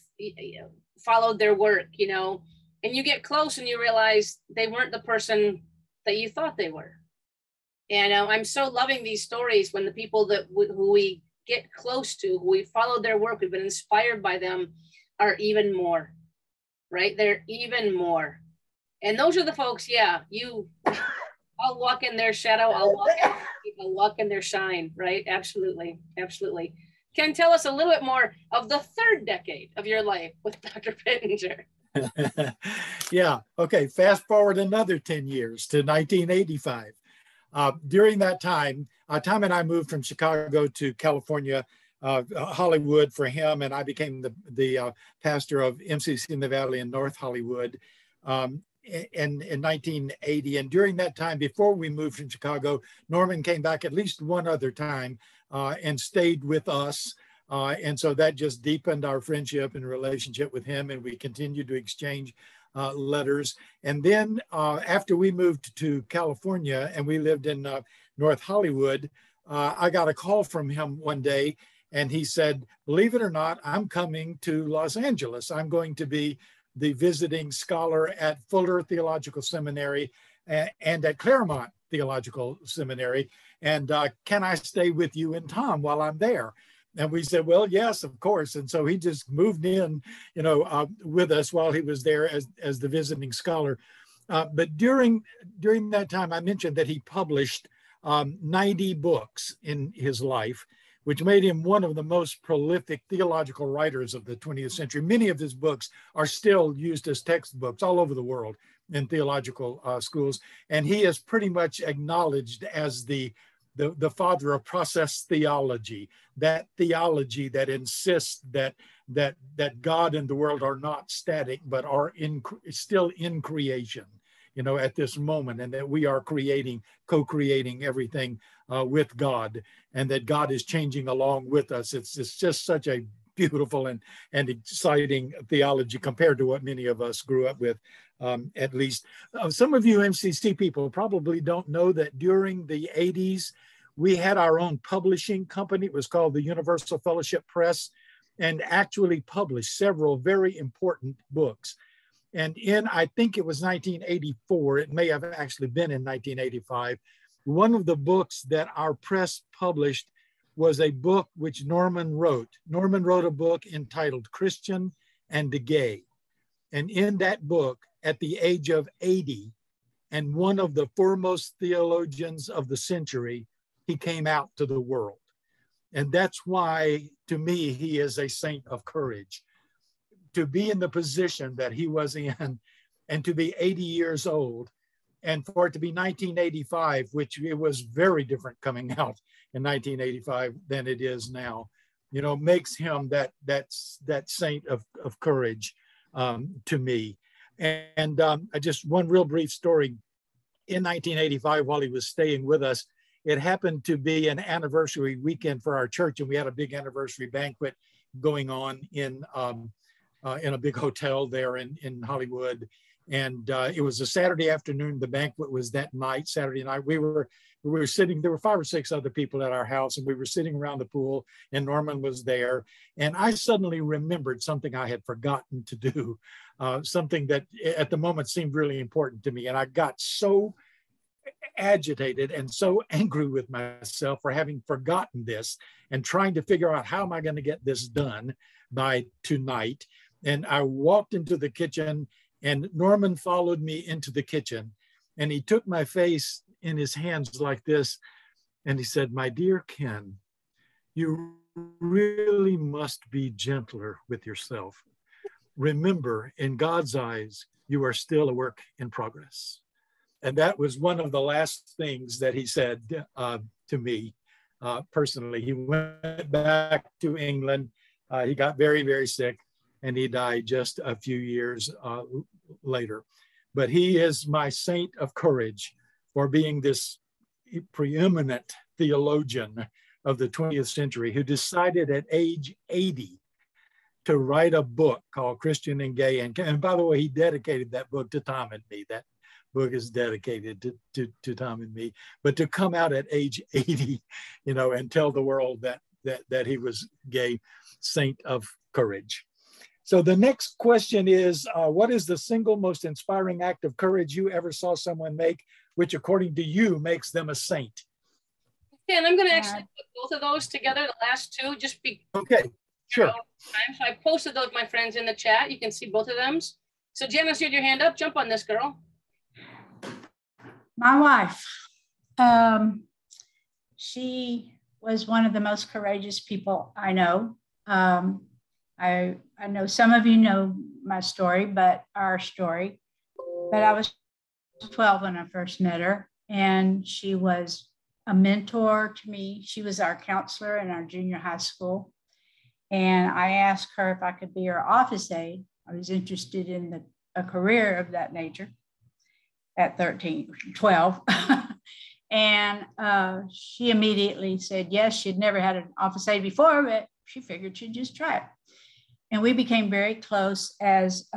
followed their work, and you get close and you realize they weren't the person that you thought they were. And I'm so loving these stories when the people who we get close to, who we followed their work, we've been inspired by them, are even more, right? They're even more. And those are the folks, I'll walk in their shadow, I'll walk in their shine, right? Absolutely, absolutely. Ken, tell us a little bit more of the third decade of your life with Dr. Pittenger. Yeah, okay, fast forward another 10 years to 1985. During that time, Tom and I moved from Chicago to California, Hollywood for him, and I became the pastor of MCC in the Valley in North Hollywood in 1980. And during that time, before we moved from Chicago, Norman came back at least one other time and stayed with us. And so that just deepened our friendship and relationship with him, and we continued to exchange letters. And then after we moved to California and we lived in North Hollywood, I got a call from him one day. And he said, believe it or not, I'm coming to Los Angeles. I'm going to be the visiting scholar at Fuller Theological Seminary and at Claremont Theological Seminary. And can I stay with you and Tom while I'm there? And we said, well, yes, of course. And so he just moved in, with us while he was there as the visiting scholar. But during that time, I mentioned that he published 90 books in his life, which made him one of the most prolific theological writers of the 20th century. Many of his books are still used as textbooks all over the world in theological schools. And he is pretty much acknowledged as the father of process theology, that theology that insists that God and the world are not static, but are still in creation, at this moment, and that we are co-creating everything with God, and that God is changing along with us. It's just such a beautiful and exciting theology compared to what many of us grew up with, at least. Some of you MCC people probably don't know that during the 80s, we had our own publishing company. It was called the Universal Fellowship Press, and actually published several very important books. And I think it was 1984, it may have actually been in 1985, one of the books that our press published was a book which Norman wrote. Norman wrote a book entitled Christian and the Gay. And in that book, at the age of 80, and one of the foremost theologians of the century, he came out to the world. And that's why, to me, he is a saint of courage. To be in the position that he was in, and to be 80 years old, and for it to be 1985, which it was very different coming out in 1985 than it is now, makes him that saint of courage to me. And just one real brief story. In 1985, while he was staying with us, it happened to be an anniversary weekend for our church, and we had a big anniversary banquet going on in a big hotel there in Hollywood. And it was a Saturday afternoon. The banquet was that night, Saturday night. We were sitting, there were 5 or 6 other people at our house, and we were sitting around the pool, and Norman was there. And I suddenly remembered something I had forgotten to do, something that at the moment seemed really important to me. And I got so agitated and so angry with myself for having forgotten this and trying to figure out how am I going to get this done by tonight. And I walked into the kitchen, and Norman followed me into the kitchen, and he took my face in his hands like this. And he said, "My dear Ken, you really must be gentler with yourself. Remember, in God's eyes, you are still a work in progress." And that was one of the last things that he said to me personally. He went back to England. He got very, very sick, and he died just a few years later. But he is my saint of courage for being this preeminent theologian of the 20th century who decided at age 80 to write a book called Christian and Gay. And by the way, he dedicated that book to Tom and me. That book is dedicated to Tom and me. But to come out at age 80, and tell the world that he was gay, saint of courage. So the next question is, what is the single most inspiring act of courage you ever saw someone make, which according to you makes them a saint? Yeah, and I'm going to actually put both of those together, the last two, just be okay. Sure. So I posted those, my friends, in the chat. You can see both of them. So Janice, you had your hand up. Jump on this, girl. My wife. She was one of the most courageous people I know. I know some of you know my story, but our story. But I was 12 when I first met her, and she was a mentor to me. She was our counselor in our junior high school. And I asked her if I could be her office aide. I was interested in a career of that nature at 12. And she immediately said yes. She'd never had an office aide before, but she figured she'd just try it. And we became very close as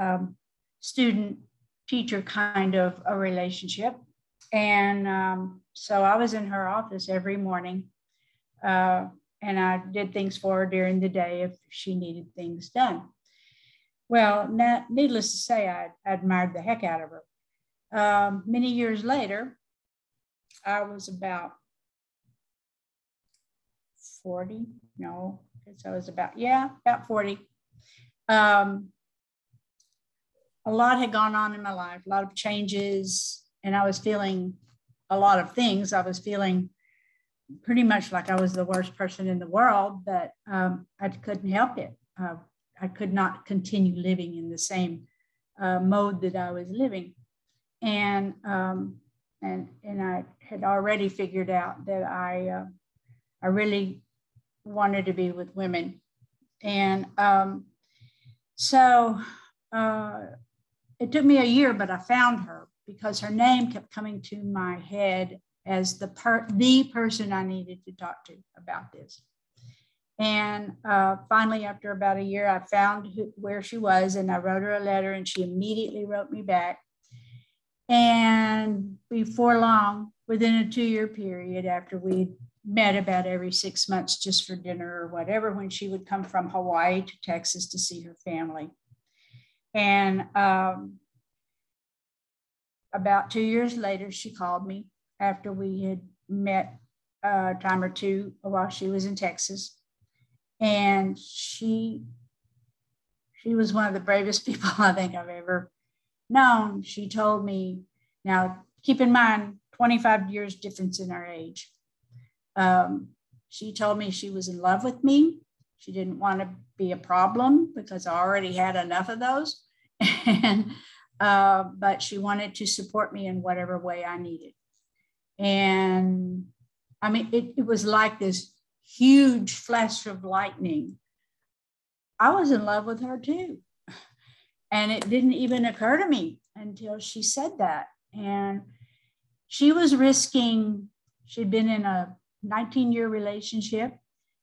student-teacher kind of a relationship. And so I was in her office every morning, and I did things for her during the day if she needed things done. Well, needless to say, I admired the heck out of her. Many years later, I was about 40. No, I guess I was about 40. A lot had gone on in my life, a lot of changes, and I was feeling a lot of things. I was feeling pretty much like I was the worst person in the world, but I couldn't help it. I could not continue living in the same mode that I was living. And I had already figured out that I really wanted to be with women. And so it took me a year, but I found her because her name kept coming to my head as the person I needed to talk to about this. And finally, after about a year, I found where she was, and I wrote her a letter, and she immediately wrote me back. And before long, within a 2-year period, after we met about every 6 months just for dinner or whatever, when she would come from Hawaii to Texas to see her family. And about 2 years later, she called me after we had met a time or two while she was in Texas. And she was one of the bravest people I think I've ever known. She told me, now keep in mind, 25 years difference in our age. She told me she was in love with me. She didn't want to be a problem because I already had enough of those. And but she wanted to support me in whatever way I needed. And I mean, it was like this huge flash of lightning. I was in love with her too. And it didn't even occur to me until she said that. And she was risking, she'd been in a 19-year relationship.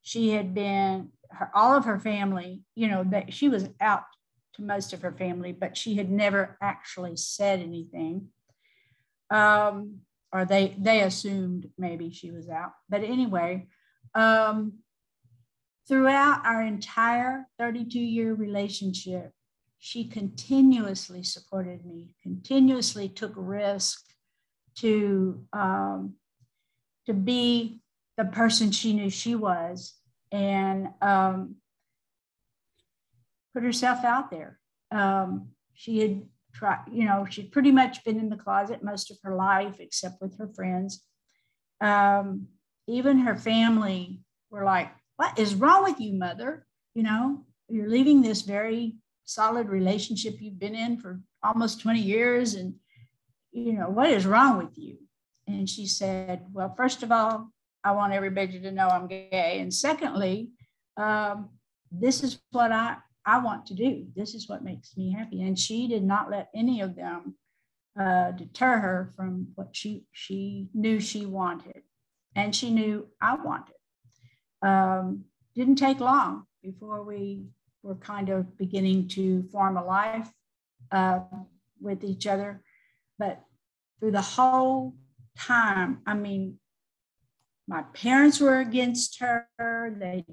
She had been, all of her family, that she was out to most of her family, but she had never actually said anything. Or they assumed maybe she was out. But anyway, throughout our entire 32-year relationship, she continuously supported me, continuously took risk to be the person she knew she was, and put herself out there. She had tried, she'd pretty much been in the closet most of her life, except with her friends. Even her family were like, "What is wrong with you, mother? You're leaving this very solid relationship you've been in for almost 20 years. And, what is wrong with you?" And she said, "Well, first of all, I want everybody to know I'm gay. And secondly, this is what I want to do. This is what makes me happy." And she did not let any of them deter her from what she knew she wanted. And she knew I wanted. Didn't take long before we were kind of beginning to form a life with each other. But through the whole time, my parents were against her. They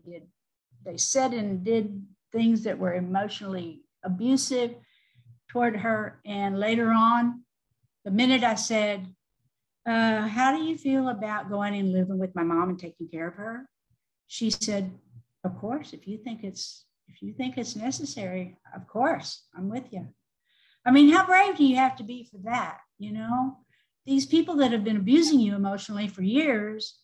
said and did things that were emotionally abusive toward her. And later on, the minute I said, "How do you feel about going and living with my mom and taking care of her?" She said, "Of course, if you think it's necessary, of course, I'm with you." How brave do you have to be for that? These people that have been abusing you emotionally for years,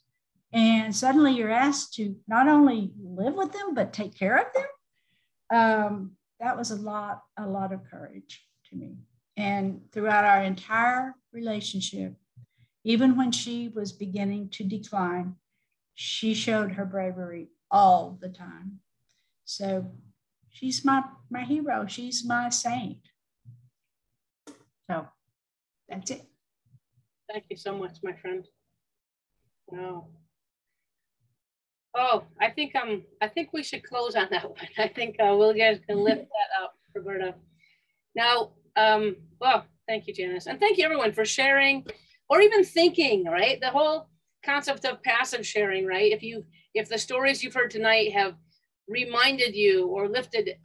and suddenly you're asked to not only live with them, but take care of them. That was a lot of courage to me. And throughout our entire relationship, even when she was beginning to decline, she showed her bravery all the time. So she's my hero. She's my saint. So that's it. Thank you so much, my friend. Wow. Oh, I think we should close on that one. I think we'll get to lift that up, Roberta. Now, well, thank you, Janice. And thank you everyone for sharing or even thinking, right? The whole concept of passive sharing, right? If the stories you've heard tonight have reminded you or lifted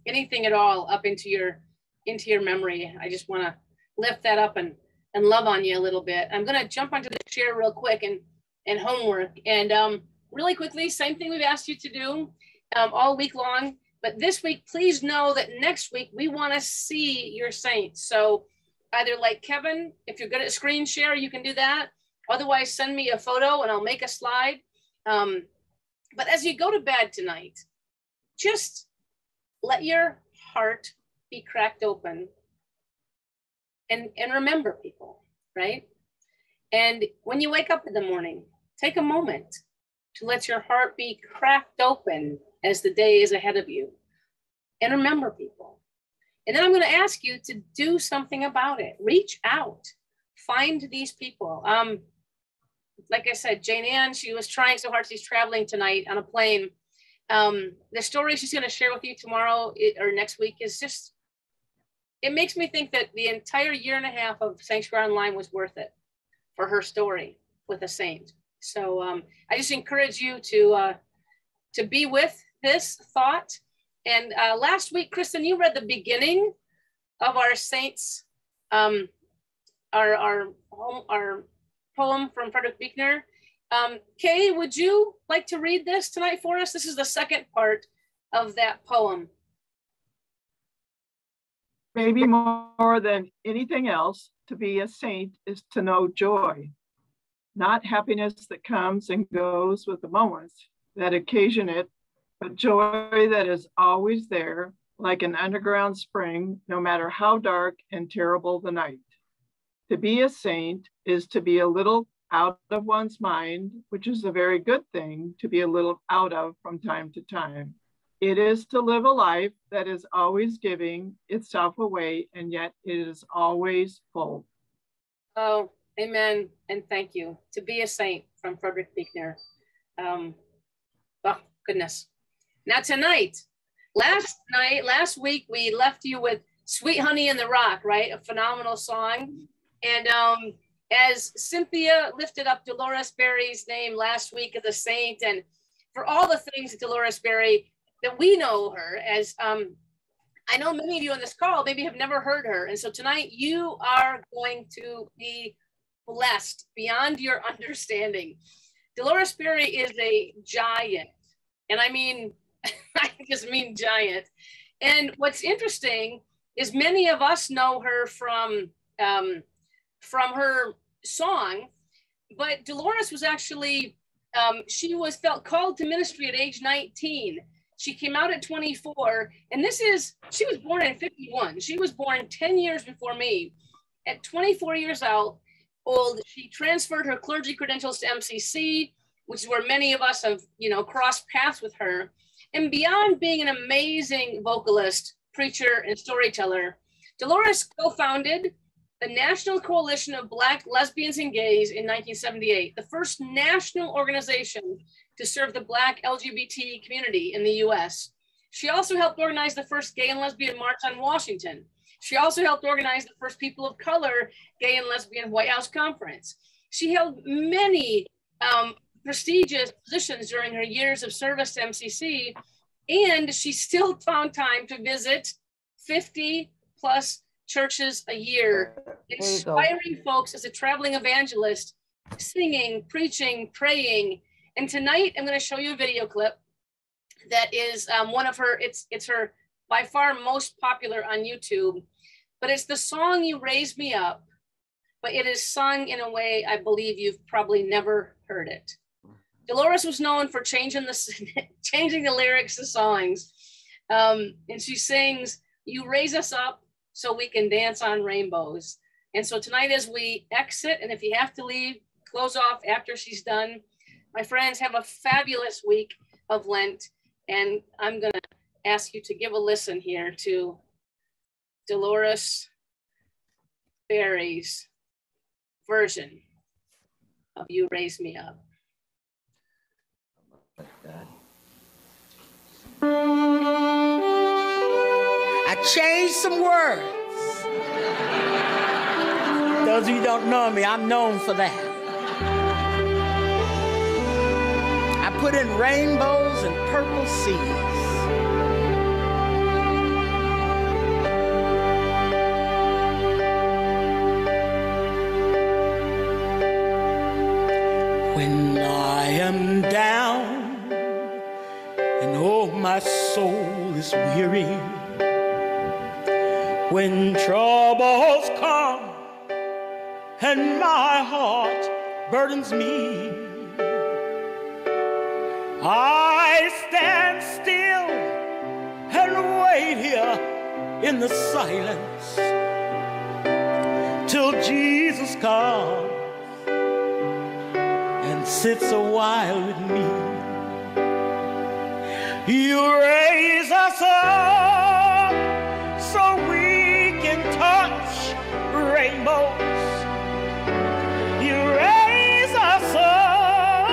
anything at all up into your memory, I just want to lift that up and love on you a little bit. I'm going to jump onto the share real quick and homework. And really quickly, same thing we've asked you to do all week long. But this week, please know that next week, we want to see your saints. So either like Kevin, if you're good at screen share, you can do that. Otherwise, send me a photo and I'll make a slide. But as you go to bed tonight, just let your heart be cracked open and remember people, right? And when you wake up in the morning, take a moment to let your heart be cracked open as the day is ahead of you and remember people. And then I'm going to ask you to do something about it. Reach out, find these people. Like I said, Jane Ann, she was trying so hard. She's traveling tonight on a plane. The story she's going to share with you tomorrow or next week is just, it makes me think that the entire year and a half of Sanctuary Online was worth it for her story with a saint. So I just encourage you to be with this thought. And last week, Kristen, you read the beginning of our saints, our poem from Frederick Buechner. Kay, would you like to read this tonight for us? This is the second part of that poem. Maybe more than anything else, to be a saint is to know joy, not happiness that comes and goes with the moments that occasion it, but joy that is always there, like an underground spring, no matter how dark and terrible the night. To be a saint is to be a little out of one's mind, which is a very good thing to be a little out of from time to time. It is to live a life that is always giving itself away, and yet it is always full. Oh, amen. And thank you. To be a saint from Frederick Buechner. Oh, goodness. Now tonight, last week, we left you with Sweet Honey in the Rock, right? A phenomenal song. And as Cynthia lifted up Dolores Berry's name last week as a saint, and for all the things that Dolores Berry, that we know her as, I know many of you on this call maybe have never heard her. And so tonight you are going to be blessed beyond your understanding. Dolores Berry is a giant. And I mean, I just mean giant. And what's interesting is many of us know her from her song, but Dolores was actually, she was felt called to ministry at age 19. She came out at 24, and she was born in 51. She was born 10 years before me. At 24 years old, she transferred her clergy credentials to MCC, which is where many of us have, crossed paths with her. And beyond being an amazing vocalist, preacher, and storyteller, Dolores co-founded the National Coalition of Black Lesbians and Gays in 1978, the first national organization to serve the Black LGBT community in the US. She also helped organize the first Gay and Lesbian March on Washington. She also helped organize the first People of Color Gay and Lesbian White House Conference. She held many prestigious positions during her years of service to MCC, and she still found time to visit 50 plus churches a year, inspiring folks as a traveling evangelist, singing, preaching, praying. And tonight I'm going to show you a video clip that is one of her, it's her by far most popular on YouTube, but it's the song You Raise Me Up, but it is sung in a way I believe you've probably never heard it. Dolores was known for changing the lyrics to songs. And she sings, "You raise us up so we can dance on rainbows." And so tonight as we exit, and if you have to leave, close off after she's done, my friends, have a fabulous week of Lent. And I'm gonna ask you to give a listen here to Dolores Berry's version of You Raise Me Up. I changed some words. Those of you who don't know me, I'm known for that. I put in rainbows and purple seas. When I am down and oh, my soul is weary, when troubles come and my heart burdens me, I stand still and wait here in the silence till Jesus comes and sits a while with me. You raise us up so we can touch rainbows. You raise us up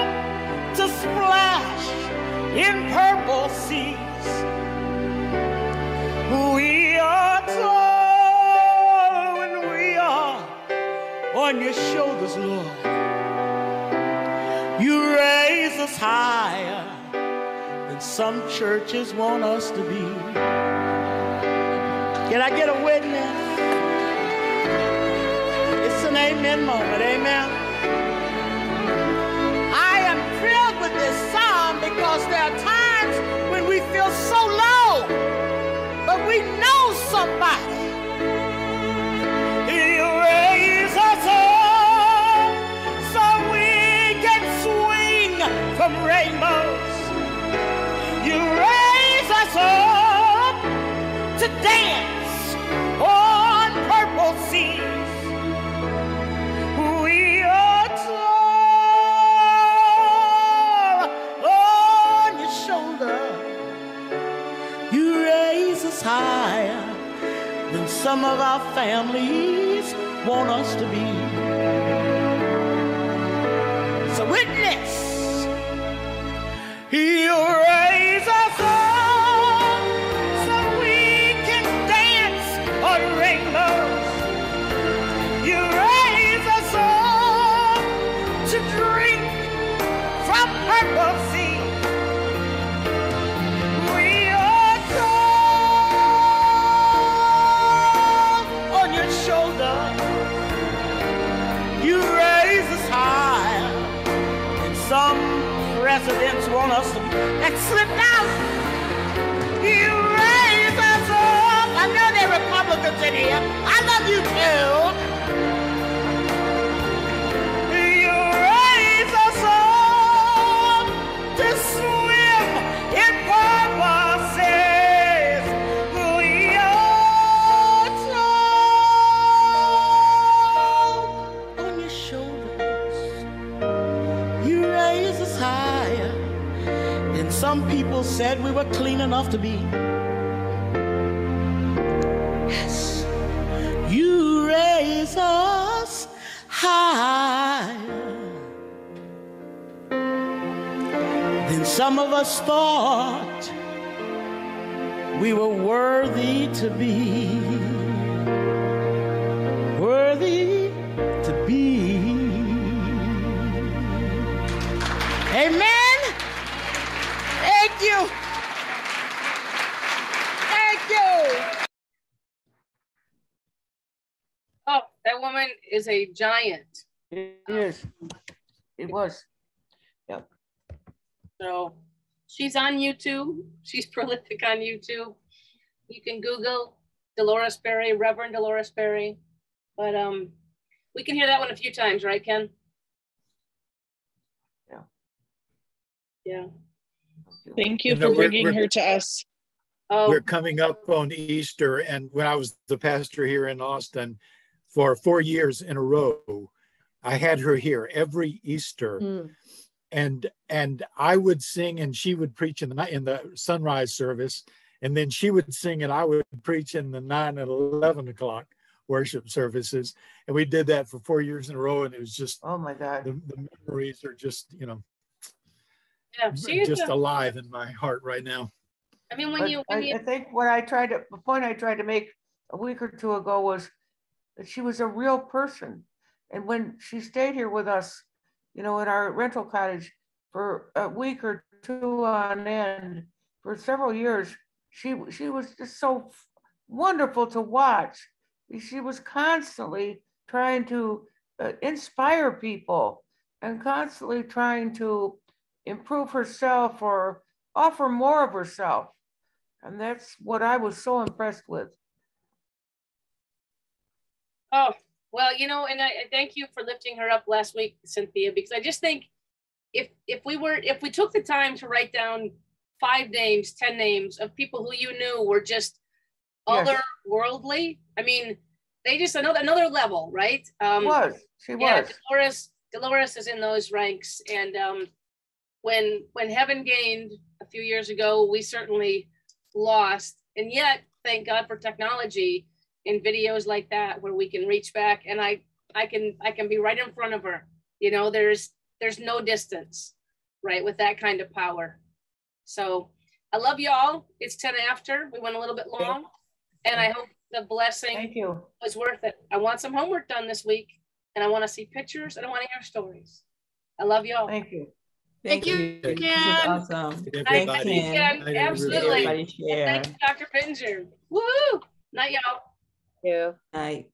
to splash in purple seas. We are tall when we are on your shoulders, Lord. You raise us higher than some churches want us to be. Can I get a witness? It's an amen moment, amen. I am thrilled with this song because there are times when we feel so low, but we know somebody. You raise us up so we can swing from rainbows. You raise us up to dance on purple seas. We are tall on your shoulder. You raise us higher than some of our families want us to be. So witness, you raise us up rainbows. You raise us all to drink from purple sea. We are tall on your shoulder. You raise us high. And some presidents want us to that slipped out. You raise us up. I know there are Republicans in here. I love you too. You raise us up to swim in purposes. We are tall on your shoulders. You raise us higher. And some people said we were clean enough to be. Yes, you raise us higher. Then some of us thought we were worthy to be. Worthy to be. Amen. Thank you. Thank you. Oh, that woman is a giant. It is. It was. Yep. So she's on YouTube. She's prolific on YouTube. You can Google Dolores Berry, Reverend Dolores Berry. But we can hear that one a few times, right, Ken? Yeah. Yeah. Thank you for bringing her to us. Oh, We're coming up on Easter, and when I was the pastor here in Austin for 4 years in a row, I had her here every Easter, and I would sing and she would preach in the night in the sunrise service, and then she would sing and I would preach in the 9 and 11 o'clock worship services, and we did that for 4 years in a row, and it was just, oh my God, the memories are just, you know, yeah, just alive in my heart right now. I mean, I think the point I tried to make a week or two ago was that she was a real person. And when she stayed here with us, you know, in our rental cottage for a week or two on end for several years, she was just so wonderful to watch. She was constantly trying to inspire people and constantly trying to improve herself or offer more of herself. And that's what I was so impressed with. Oh, well, you know, and I thank you for lifting her up last week, Cynthia, because I just think if we took the time to write down 5 names, 10 names of people who you knew were just otherworldly, I mean, they just another level, right? She was. Dolores is in those ranks. And when Heaven Gained a few years ago, we certainly lost. And yet, thank God for technology in videos like that where we can reach back and I can be right in front of her. You know, there's no distance, right, with that kind of power. So I love y'all. It's 10 after. We went a little bit long, and I hope the blessing was worth it. I want some homework done this week, and I want to see pictures, and I want to hear stories. I love y'all. Thank you. Thank you, Ken. Awesome. Thanks, Ken. Absolutely. Thank you, Dr. Pinger. Woo! Night, y'all. Yeah. Night.